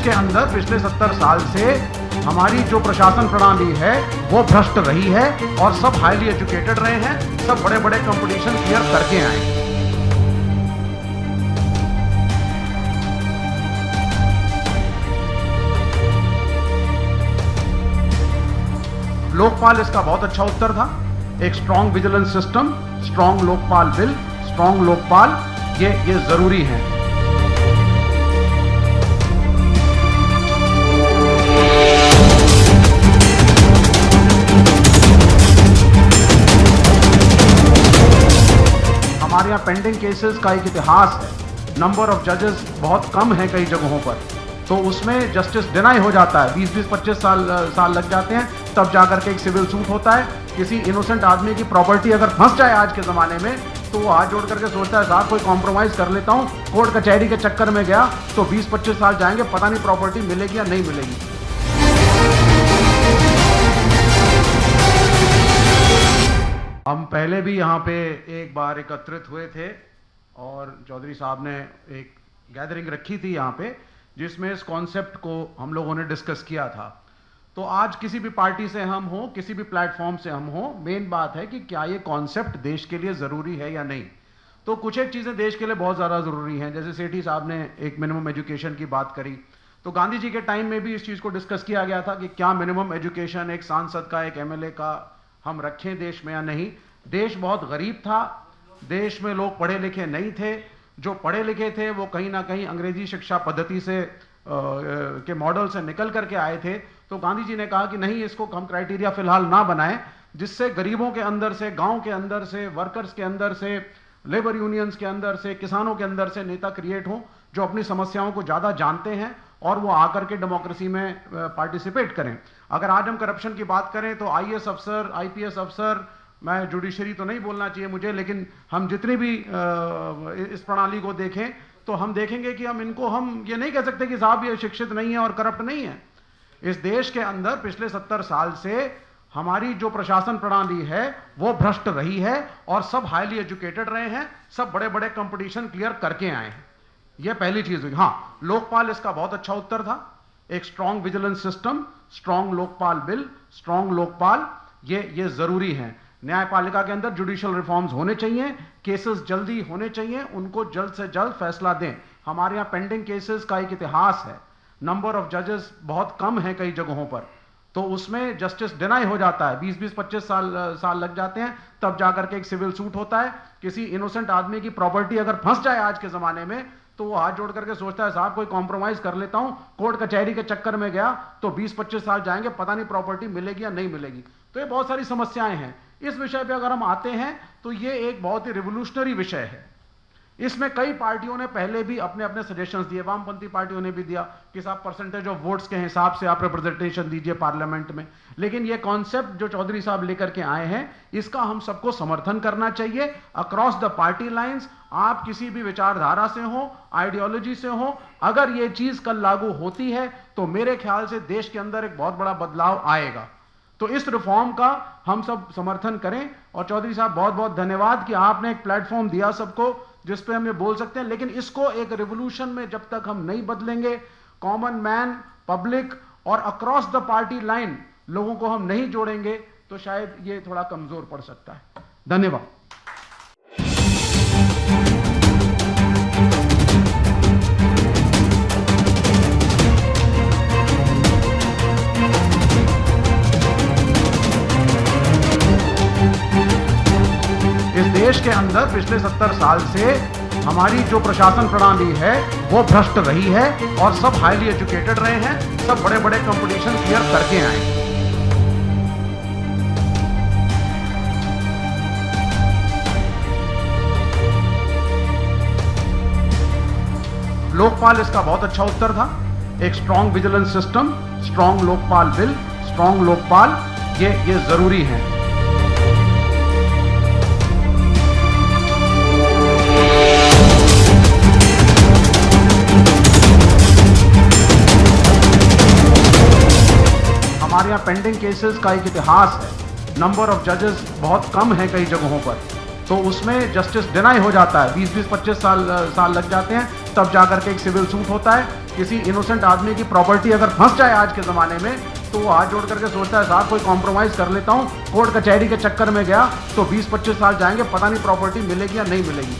के अंदर पिछले 70 साल से हमारी जो प्रशासन प्रणाली है वो भ्रष्ट रही है और सब हाईली एजुकेटेड रहे हैं, सब बड़े बड़े कंपटीशन क्लियर करके आए हैं। लोकपाल इसका बहुत अच्छा उत्तर था। एक strong vigilance system, strong Lokpal bill, strong Lokpal ये जरूरी है। हमारे यहाँ पेंडिंग केसेस का एक इतिहास है। नंबर ऑफ जजेस बहुत कम है कई जगहों पर, तो उसमें जस्टिस डिनाई हो जाता है। 20-25 साल लग जाते हैं, तब जाकर के एक सिविल सूट होता है। किसी इनोसेंट आदमी की प्रॉपर्टी अगर फंस जाए आज के ज़माने में, तो वो हाथ जोड़ करके सोचता है साहब कोई कॉम्प्रोमाइज़ कर लेता हूँ। कोर्ट कचहरी के चक्कर में गया तो 20-25 साल जाएंगे, पता नहीं प्रॉपर्टी मिलेगी या नहीं मिलेगी। हम पहले भी यहाँ पे एक बार एकत्रित हुए थे और चौधरी साहब ने एक गैदरिंग रखी थी यहाँ पे, जिसमें इस कॉन्सेप्ट को हम लोगों ने डिस्कस किया था। तो आज किसी भी पार्टी से हम हो, किसी भी प्लेटफॉर्म से हम हो, मेन बात है कि क्या ये कॉन्सेप्ट देश के लिए ज़रूरी है या नहीं। तो कुछ एक चीज़ें देश के लिए बहुत ज़्यादा ज़रूरी हैं, जैसे सेठी साहब ने एक मिनिमम एजुकेशन की बात करी, तो गांधी जी के टाइम में भी इस चीज़ को डिस्कस किया गया था कि क्या मिनिमम एजुकेशन एक सांसद का, एक एमएलए का हम रखें देश में या नहीं। देश बहुत गरीब था, देश में लोग पढ़े लिखे नहीं थे। जो पढ़े लिखे थे वो कहीं ना कहीं अंग्रेजी शिक्षा पद्धति से के मॉडल से निकल करके आए थे। तो गांधी जी ने कहा कि नहीं, इसको हम क्राइटेरिया फिलहाल ना बनाएं, जिससे गरीबों के अंदर से, गांव के अंदर से, वर्कर्स के अंदर से, लेबर यूनियंस के अंदर से, किसानों के अंदर से नेता क्रिएट हों जो अपनी समस्याओं को ज़्यादा जानते हैं और वो आकर के डेमोक्रेसी में पार्टिसिपेट करें। अगर आज हम करप्शन की बात करें तो आईएएस अफसर, आईपीएस अफसर, मैं जुडिशरी तो नहीं बोलना चाहिए मुझे, लेकिन हम जितनी भी इस प्रणाली को देखें तो हम देखेंगे कि हम ये नहीं कह सकते कि साहब ये शिक्षित नहीं है और करप्ट नहीं है। इस देश के अंदर पिछले 70 साल से हमारी जो प्रशासन प्रणाली है वो भ्रष्ट रही है और सब हाईली एजुकेटेड रहे हैं, सब बड़े बड़े कंपटीशन क्लियर करके आए हैं। यह पहली चीज हुई। हाँ, लोकपाल इसका बहुत अच्छा उत्तर था। एक strong vigilance system, strong Lokpal bill, strong Lokpal ये जरूरी है। न्यायपालिका के अंदर जुडिशियल रिफॉर्म्स होने चाहिए, केसेस जल्दी होने चाहिए, उनको जल्द से जल्द फैसला दें। हमारे यहाँ पेंडिंग केसेस का एक इतिहास है। नंबर ऑफ जजेस बहुत कम है कई जगहों पर, तो उसमें जस्टिस डिनाई हो जाता है। 20-25 साल लग जाते हैं, तब जाकर के एक सिविल सूट होता है। किसी इनोसेंट आदमी की प्रॉपर्टी अगर फंस जाए आज के ज़माने में, तो वो हाथ जोड़ करके सोचता है साहब कोई कॉम्प्रोमाइज़ कर लेता हूँ। कोर्ट कचहरी के चक्कर में गया तो 20-25 साल जाएंगे, पता नहीं प्रॉपर्टी मिलेगी या नहीं मिलेगी। तो ये बहुत सारी समस्याएं हैं। इस विषय पे अगर हम आते हैं तो ये एक बहुत ही रिवोल्यूशनरी विषय है। इसमें कई पार्टियों ने पहले भी अपने अपने सजेशंस दिए, वामपंथी पार्टियों ने भी दिया कि साहब परसेंटेज ऑफ वोट्स के हिसाब से आप रिप्रेजेंटेशन दीजिए पार्लियामेंट में। लेकिन ये कॉन्सेप्ट जो चौधरी साहब लेकर के आए हैं, इसका हम सबको समर्थन करना चाहिए अक्रॉस द पार्टी लाइंस। आप किसी भी विचारधारा से हो, आइडियोलॉजी से हो, अगर ये चीज कल लागू होती है तो मेरे ख्याल से देश के अंदर एक बहुत बड़ा बदलाव आएगा। तो इस रिफॉर्म का हम सब समर्थन करें। और चौधरी साहब बहुत बहुत धन्यवाद कि आपने एक प्लेटफॉर्म दिया सबको जिस पे हम ये बोल सकते हैं। लेकिन इसको एक रिवोल्यूशन में जब तक हम नहीं बदलेंगे, कॉमन मैन, पब्लिक और अक्रॉस द पार्टी लाइन लोगों को हम नहीं जोड़ेंगे, तो शायद ये थोड़ा कमजोर पड़ सकता है। धन्यवाद। देश के अंदर पिछले 70 साल से हमारी जो प्रशासन प्रणाली है वो भ्रष्ट रही है और सब हाईली एजुकेटेड रहे हैं, सब बड़े बड़े कंपटीशन क्लियर करके आए हैं। लोकपाल इसका बहुत अच्छा उत्तर था। एक strong vigilance system, strong Lokpal bill, strong Lokpal ये जरूरी है। हमारे यहाँ पेंडिंग केसेस का एक इतिहास है। नंबर ऑफ जजेस बहुत कम है कई जगहों पर, तो उसमें जस्टिस डिनाई हो जाता है। 20-25 साल लग जाते हैं, तब जाकर के एक सिविल सूट होता है। किसी इनोसेंट आदमी की प्रॉपर्टी अगर फंस जाए आज के ज़माने में, तो वो हाथ जोड़ करके सोचता है साहब कोई कॉम्प्रोमाइज़ कर लेता हूँ, कोर्ट कचहरी के चक्कर में गया तो 20-25 साल जाएंगे, पता नहीं प्रॉपर्टी मिलेगी या नहीं मिलेगी।